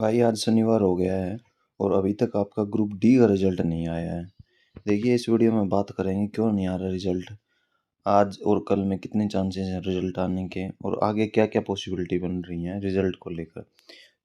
भाई आज शनिवार हो गया है और अभी तक आपका ग्रुप डी का रिजल्ट नहीं आया है। देखिए इस वीडियो में बात करेंगे क्यों नहीं आ रहा रिजल्ट, आज और कल में कितने चांसेस हैं रिजल्ट आने के और आगे क्या क्या पॉसिबिलिटी बन रही हैं रिजल्ट को लेकर।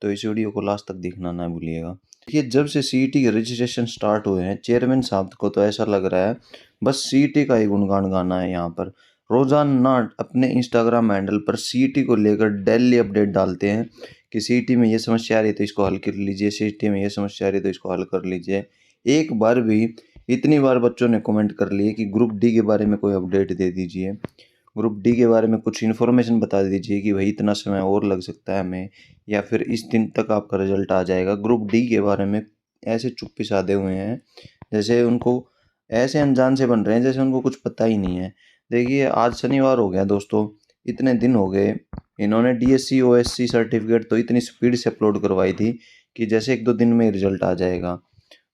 तो इस वीडियो को लास्ट तक देखना ना भूलिएगा। देखिए जब से सीईटी के रजिस्ट्रेशन स्टार्ट हुए हैं चेयरमैन साहब को तो ऐसा लग रहा है बस सीईटी का ही गुणगान गाना है। यहाँ पर रोजाना अपने इंस्टाग्राम हैंडल पर सीईटी को लेकर डेली अपडेट डालते हैं कि सीईटी में ये समस्या आ रही है तो इसको हल कर लीजिए, सीईटी में ये समस्या आ रही है तो इसको हल कर लीजिए। एक बार भी इतनी बार बच्चों ने कमेंट कर लिए कि ग्रुप डी के बारे में कोई अपडेट दे दीजिए, ग्रुप डी के बारे में कुछ इन्फॉर्मेशन बता दीजिए कि भाई इतना समय और लग सकता है हमें या फिर इस दिन तक आपका रिजल्ट आ जाएगा। ग्रुप डी के बारे में ऐसे चुप्पी साधे हुए हैं जैसे उनको ऐसे अनजान से बन रहे हैं जैसे उनको कुछ पता ही नहीं है। देखिए आज शनिवार हो गया दोस्तों, इतने दिन हो गए, इन्होंने डीएससी ओएससी सर्टिफिकेट तो इतनी स्पीड से अपलोड करवाई थी कि जैसे एक दो दिन में रिजल्ट आ जाएगा,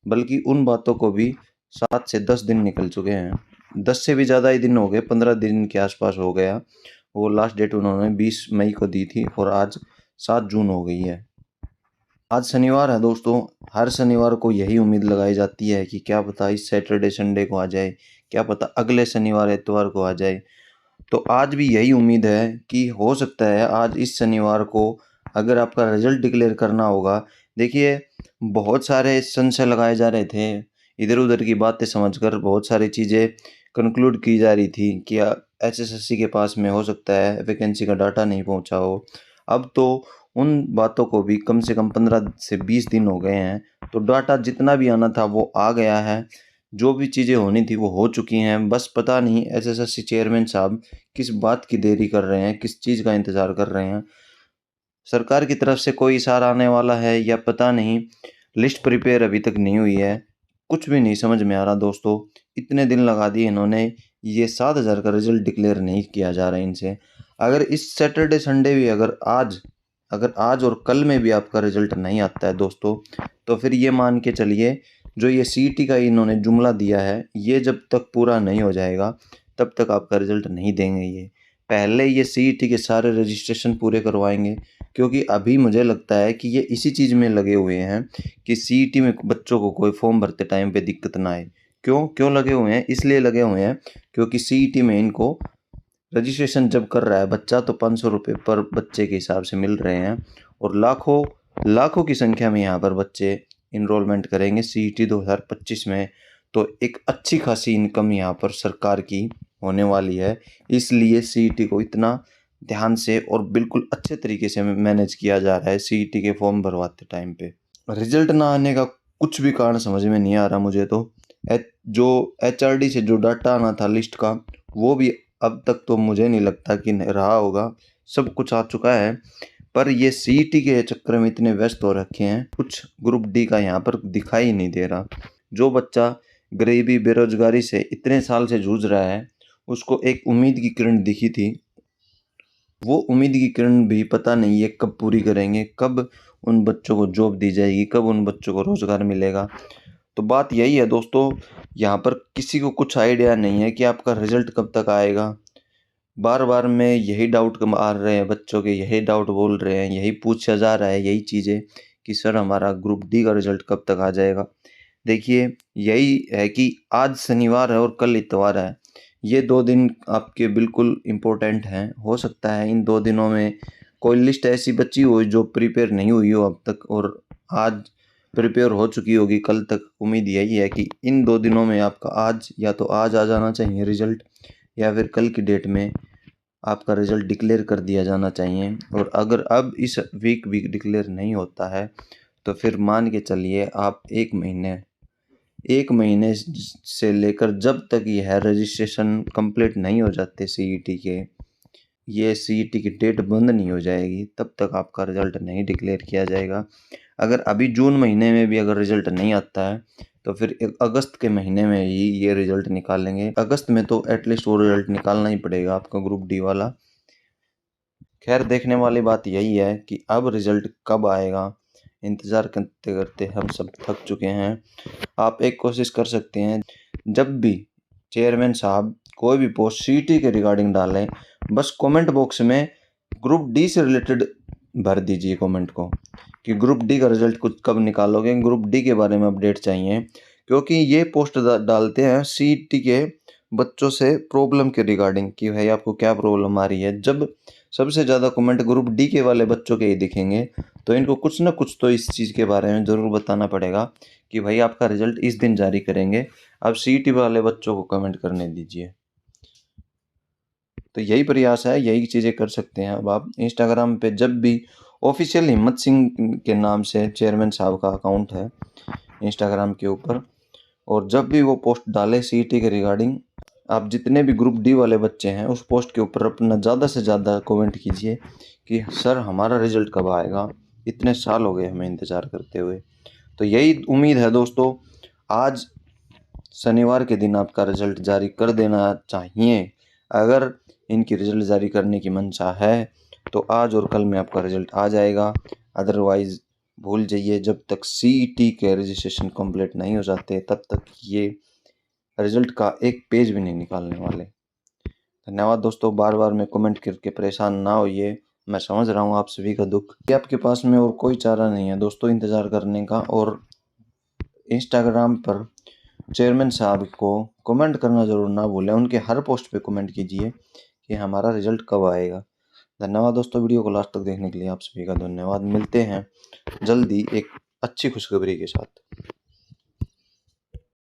बल्कि उन बातों को भी 7 से 10 दिन निकल चुके हैं। 10 से भी ज़्यादा ही दिन हो गए, 15 दिन के आसपास हो गया। वो लास्ट डेट उन्होंने 20 मई को दी थी और आज 7 जून हो गई है। आज शनिवार है दोस्तों, हर शनिवार को यही उम्मीद लगाई जाती है कि क्या पता इस सैटरडे संडे को आ जाए, क्या पता अगले शनिवार इतवार को आ जाए। तो आज भी यही उम्मीद है कि हो सकता है आज इस शनिवार को अगर आपका रिजल्ट डिक्लेयर करना होगा। देखिए बहुत सारे संशय लगाए जा रहे थे, इधर उधर की बातें समझकर बहुत सारी चीज़ें कंक्लूड की जा रही थी कि एचएसएससी के पास में हो सकता है वैकेंसी का डाटा नहीं पहुंचा हो। अब तो उन बातों को भी कम से कम 15 से 20 दिन हो गए हैं, तो डाटा जितना भी आना था वो आ गया है। जो भी चीज़ें होनी थी वो हो चुकी हैं। बस पता नहीं एसएससी चेयरमैन साहब किस बात की देरी कर रहे हैं, किस चीज़ का इंतज़ार कर रहे हैं। सरकार की तरफ से कोई इशारा आने वाला है या पता नहीं, लिस्ट प्रिपेयर अभी तक नहीं हुई है, कुछ भी नहीं समझ में आ रहा दोस्तों। इतने दिन लगा दिए इन्होंने, ये 7,000 का रिजल्ट डिक्लेयर नहीं किया जा रहा है इनसे। अगर इस सैटरडे संडे भी अगर आज और कल में भी आपका रिजल्ट नहीं आता है दोस्तों, तो फिर ये मान के चलिए जो ये सीईटी का इन्होंने जुमला दिया है ये जब तक पूरा नहीं हो जाएगा तब तक आपका रिजल्ट नहीं देंगे। ये पहले ये सीईटी के सारे रजिस्ट्रेशन पूरे करवाएंगे, क्योंकि अभी मुझे लगता है कि ये इसी चीज़ में लगे हुए हैं कि सीईटी में बच्चों को कोई फॉर्म भरते टाइम पे दिक्कत ना आए। क्यों क्यों लगे हुए हैं? इसलिए लगे हुए हैं क्योंकि सीईटी में इनको रजिस्ट्रेशन जब कर रहा है बच्चा तो 500 रुपये पर बच्चे के हिसाब से मिल रहे हैं और लाखों लाखों की संख्या में यहाँ पर बच्चे इनरोलमेंट करेंगे सीईटी 2025 में। तो एक अच्छी खासी इनकम यहाँ पर सरकार की होने वाली है, इसलिए सीईटी को इतना ध्यान से और बिल्कुल अच्छे तरीके से मैनेज किया जा रहा है। सीईटी के फॉर्म भरवाते टाइम पे रिजल्ट ना आने का कुछ भी कारण समझ में नहीं आ रहा मुझे तो। जो एचआरडी से जो डाटा आना था लिस्ट का वो भी अब तक तो मुझे नहीं लगता कि रहा होगा, सब कुछ आ चुका है। पर ये सीईटी के चक्कर में इतने व्यस्त हो रखे हैं, कुछ ग्रुप डी का यहाँ पर दिखाई नहीं दे रहा। जो बच्चा गरीबी बेरोजगारी से इतने साल से जूझ रहा है उसको एक उम्मीद की किरण दिखी थी, वो उम्मीद की किरण भी पता नहीं ये कब पूरी करेंगे, कब उन बच्चों को जॉब दी जाएगी, कब उन बच्चों को रोजगार मिलेगा। तो बात यही है दोस्तों, यहाँ पर किसी को कुछ आइडिया नहीं है कि आपका रिजल्ट कब तक आएगा। बार बार में यही डाउट मार रहे हैं बच्चों के, यही डाउट बोल रहे हैं, यही पूछा जा रहा है, यही चीज़ें कि सर हमारा ग्रुप डी का रिजल्ट कब तक आ जाएगा। देखिए यही है कि आज शनिवार है और कल इतवार है, ये 2 दिन आपके बिल्कुल इम्पोर्टेंट हैं। हो सकता है इन 2 दिनों में कोई लिस्ट ऐसी बची हो जो प्रिपेयर नहीं हुई हो अब तक और आज प्रिपेयर हो चुकी होगी कल तक। उम्मीद यही है कि इन 2 दिनों में आपका आज या तो आज आ जाना चाहिए रिजल्ट या फिर कल की डेट में आपका रिजल्ट डिक्लेयर कर दिया जाना चाहिए। और अगर अब इस वीक भी डिक्लेयर नहीं होता है तो फिर मान के चलिए आप एक महीने से लेकर जब तक यह रजिस्ट्रेशन कंप्लीट नहीं हो जाते सीईटी के, ये सीईटी की डेट बंद नहीं हो जाएगी तब तक आपका रिजल्ट नहीं डिक्लेयर किया जाएगा। अगर अभी जून महीने में भी अगर रिजल्ट नहीं आता है तो फिर अगस्त के महीने में ही ये रिजल्ट निकालेंगे। अगस्त में तो एटलीस्ट वो रिजल्ट निकालना ही पड़ेगा आपका ग्रुप डी वाला। खैर देखने वाली बात यही है कि अब रिजल्ट कब आएगा, इंतज़ार करते करते हम सब थक चुके हैं। आप एक कोशिश कर सकते हैं, जब भी चेयरमैन साहब कोई भी पोस्ट सीईटी के रिगार्डिंग डालें बस कमेंट बॉक्स में ग्रुप डी से रिलेटेड भर दीजिए कमेंट को कि ग्रुप डी का रिजल्ट कुछ कब निकालोगे, ग्रुप डी के बारे में अपडेट चाहिए, क्योंकि ये पोस्ट डालते हैं सीईटी के बच्चों से प्रॉब्लम के रिगार्डिंग कि भाई आपको क्या प्रॉब्लम आ रही है। जब सबसे ज़्यादा कमेंट ग्रुप डी के वाले बच्चों के ही दिखेंगे तो इनको कुछ ना कुछ तो इस चीज़ के बारे में ज़रूर बताना पड़ेगा कि भाई आपका रिजल्ट इस दिन जारी करेंगे, अब सीईटी वाले बच्चों को कमेंट करने दीजिए। तो यही प्रयास है, यही चीज़ें कर सकते हैं। अब आप इंस्टाग्राम पे जब भी ऑफिशियल हिम्मत सिंह के नाम से चेयरमैन साहब का अकाउंट है इंस्टाग्राम के ऊपर, और जब भी वो पोस्ट डाले सीईटी के रिगार्डिंग, आप जितने भी ग्रुप डी वाले बच्चे हैं उस पोस्ट के ऊपर अपना ज़्यादा से ज़्यादा कमेंट कीजिए कि सर हमारा रिजल्ट कब आएगा, इतने साल हो गए हमें इंतज़ार करते हुए। तो यही उम्मीद है दोस्तों, आज शनिवार के दिन आपका रिजल्ट जारी कर देना चाहिए। अगर इनकी रिजल्ट जारी करने की मंशा है तो आज और कल में आपका रिजल्ट आ जाएगा। अदरवाइज़ भूल जाइए, जब तक सीईटी के रजिस्ट्रेशन कंप्लीट नहीं हो जाते तब तक ये रिजल्ट का एक पेज भी नहीं निकालने वाले। धन्यवाद दोस्तों, बार बार में कमेंट करके परेशान ना होइए, मैं समझ रहा हूँ आप सभी का दुख। ये आपके पास में और कोई चारा नहीं है दोस्तों इंतज़ार करने का, और इंस्टाग्राम पर चेयरमैन साहब को कमेंट करना ज़रूर ना भूलें, उनके हर पोस्ट पे कमेंट कीजिए कि हमारा रिजल्ट कब आएगा। धन्यवाद दोस्तों, वीडियो को लास्ट तक देखने के लिए आप सभी का धन्यवाद। मिलते हैं जल्दी एक अच्छी खुशखबरी के साथ।